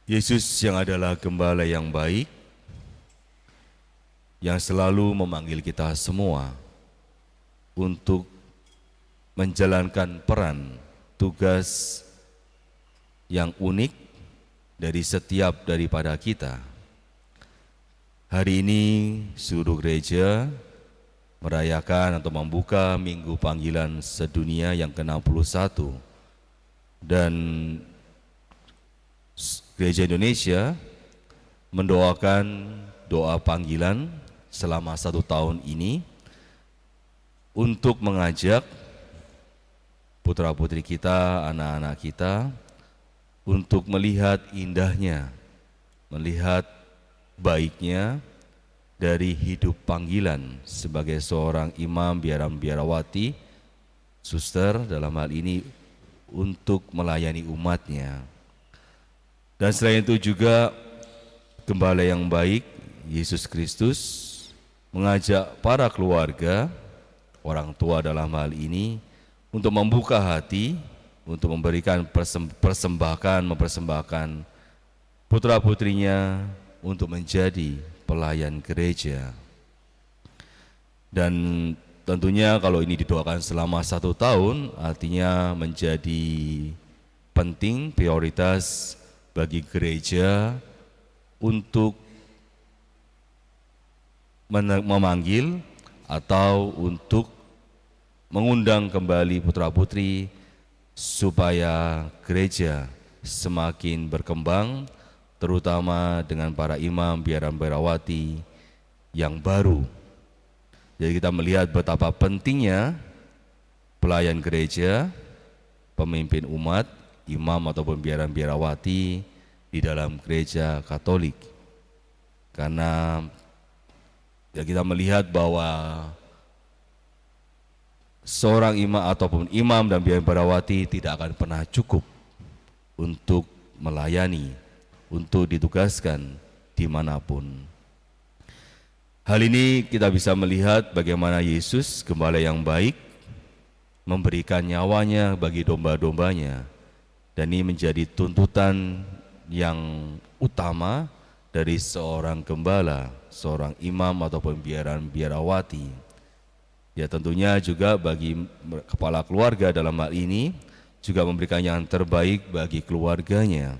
Yesus yang adalah gembala yang baik, yang selalu memanggil kita semua untuk menjalankan peran tugas yang unik dari setiap daripada kita. Hari ini seluruh gereja merayakan atau membuka Minggu Panggilan Sedunia yang ke-61, dan Gereja Indonesia mendoakan doa panggilan selama 1 tahun ini untuk mengajak putra-putri kita, anak-anak kita untuk melihat indahnya, melihat baiknya dari hidup panggilan sebagai seorang imam biarawati, suster dalam hal ini, untuk melayani umatnya. Dan selain itu juga gembala yang baik, Yesus Kristus, mengajak para keluarga, orang tua dalam hal ini, untuk membuka hati, untuk memberikan mempersembahkan putra-putrinya untuk menjadi pelayan gereja. Dan tentunya kalau ini didoakan selama 1 tahun, artinya menjadi penting, prioritas bagi gereja untuk memanggil atau untuk mengundang kembali putra-putri supaya gereja semakin berkembang, terutama dengan para imam biarawati yang baru. Jadi kita melihat betapa pentingnya pelayan gereja, pemimpin umat, imam ataupun biarawati di dalam gereja Katolik. Karena ya kita melihat bahwa seorang imam ataupun imam dan biarawati tidak akan pernah cukup untuk melayani, untuk ditugaskan dimanapun. Hal ini kita bisa melihat bagaimana Yesus, gembala yang baik, memberikan nyawanya bagi domba-dombanya. Dan ini menjadi tuntutan yang utama dari seorang gembala, seorang imam ataupun biarawati. Ya tentunya juga bagi kepala keluarga dalam hal ini juga memberikan yang terbaik bagi keluarganya.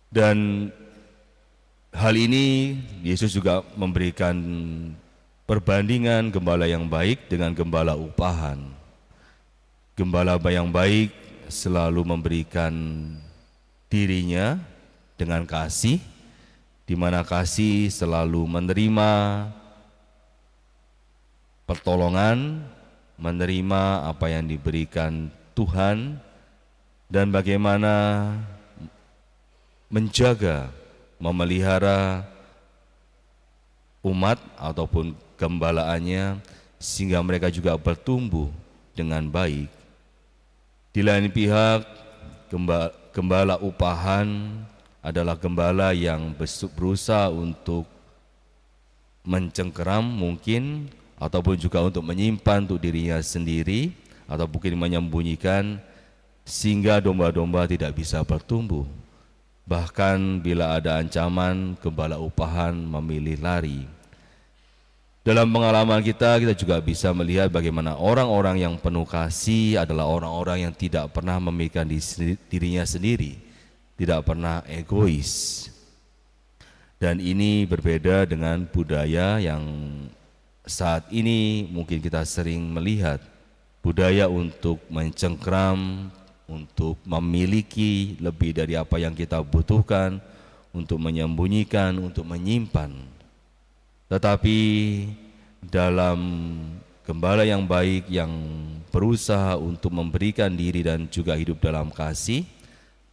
Dan hal ini Yesus juga memberikan perbandingan gembala yang baik dengan gembala upahan. Gembala yang baik selalu memberikan dirinya dengan kasih, di mana kasih selalu menerima pertolongan, menerima apa yang diberikan Tuhan, dan bagaimana menjaga, memelihara umat ataupun gembalaannya sehingga mereka juga bertumbuh dengan baik. Di lain pihak, gembala upahan adalah gembala yang berusaha untuk mencengkeram mungkin, ataupun juga untuk menyimpan untuk dirinya sendiri, atau mungkin menyembunyikan sehingga domba-domba tidak bisa bertumbuh. Bahkan bila ada ancaman, gembala upahan memilih lari. Dalam pengalaman kita juga bisa melihat bagaimana orang-orang yang penuh kasih adalah orang-orang yang tidak pernah memikirkan dirinya sendiri, tidak pernah egois. Dan ini berbeda dengan budaya yang saat ini mungkin kita sering melihat, budaya untuk mencengkram, untuk memiliki lebih dari apa yang kita butuhkan, untuk menyembunyikan, untuk menyimpan. Tetapi dalam gembala yang baik yang berusaha untuk memberikan diri dan juga hidup dalam kasih,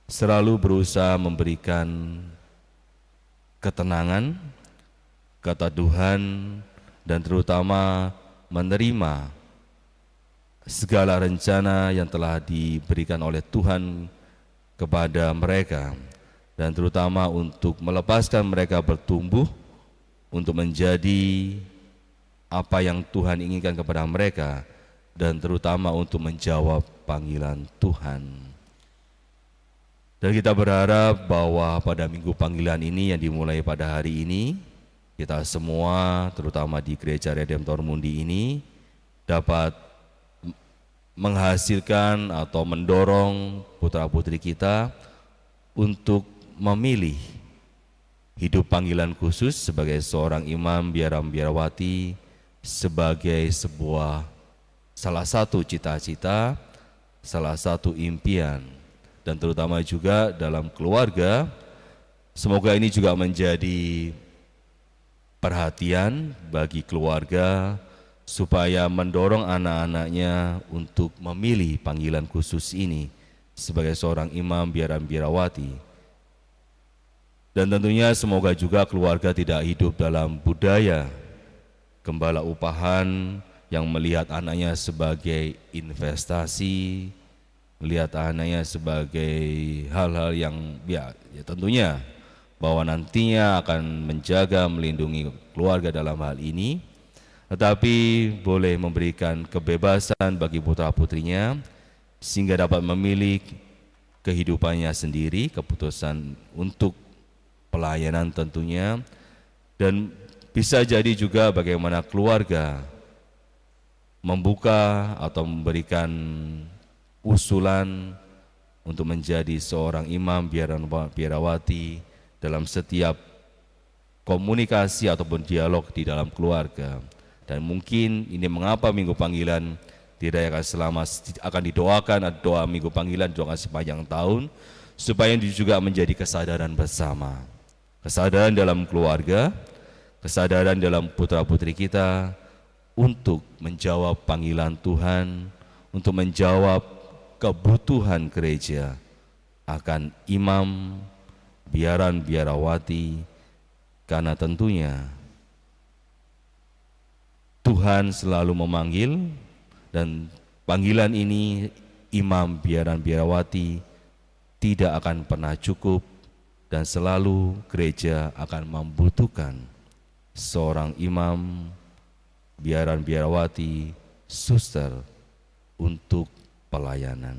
selalu berusaha memberikan ketenangan, keteduhan, dan terutama menerima segala rencana yang telah diberikan oleh Tuhan kepada mereka, dan terutama untuk melepaskan mereka bertumbuh, untuk menjadi apa yang Tuhan inginkan kepada mereka, dan terutama untuk menjawab panggilan Tuhan. Dan kita berharap bahwa pada minggu panggilan ini yang dimulai pada hari ini, kita semua terutama di Gereja Redemptor Mundi ini dapat menghasilkan atau mendorong putra-putri kita untuk memilih hidup panggilan khusus sebagai seorang imam biara-biarawati sebagai sebuah salah satu cita-cita, salah satu impian, dan terutama juga dalam keluarga. Semoga ini juga menjadi perhatian bagi keluarga supaya mendorong anak-anaknya untuk memilih panggilan khusus ini sebagai seorang imam biara-biarawati. Dan tentunya semoga juga keluarga tidak hidup dalam budaya gembala upahan yang melihat anaknya sebagai investasi, melihat anaknya sebagai hal-hal yang ya tentunya bahwa nantinya akan menjaga, melindungi keluarga dalam hal ini, tetapi boleh memberikan kebebasan bagi putra-putrinya sehingga dapat memilih kehidupannya sendiri, keputusan untuk pelayanan tentunya, dan bisa jadi juga bagaimana keluarga membuka atau memberikan usulan untuk menjadi seorang imam biarawati dalam setiap komunikasi ataupun dialog di dalam keluarga. Dan mungkin ini mengapa minggu panggilan dirayakan akan didoakan, doa minggu panggilan doakan sepanjang tahun, supaya ini juga menjadi kesadaran bersama, kesadaran dalam keluarga, kesadaran dalam putra-putri kita untuk menjawab panggilan Tuhan, untuk menjawab kebutuhan gereja akan imam biarawati, karena tentunya Tuhan selalu memanggil, dan panggilan ini imam biarawati tidak akan pernah cukup, dan selalu gereja akan membutuhkan seorang imam biarawati, suster untuk pelayanan.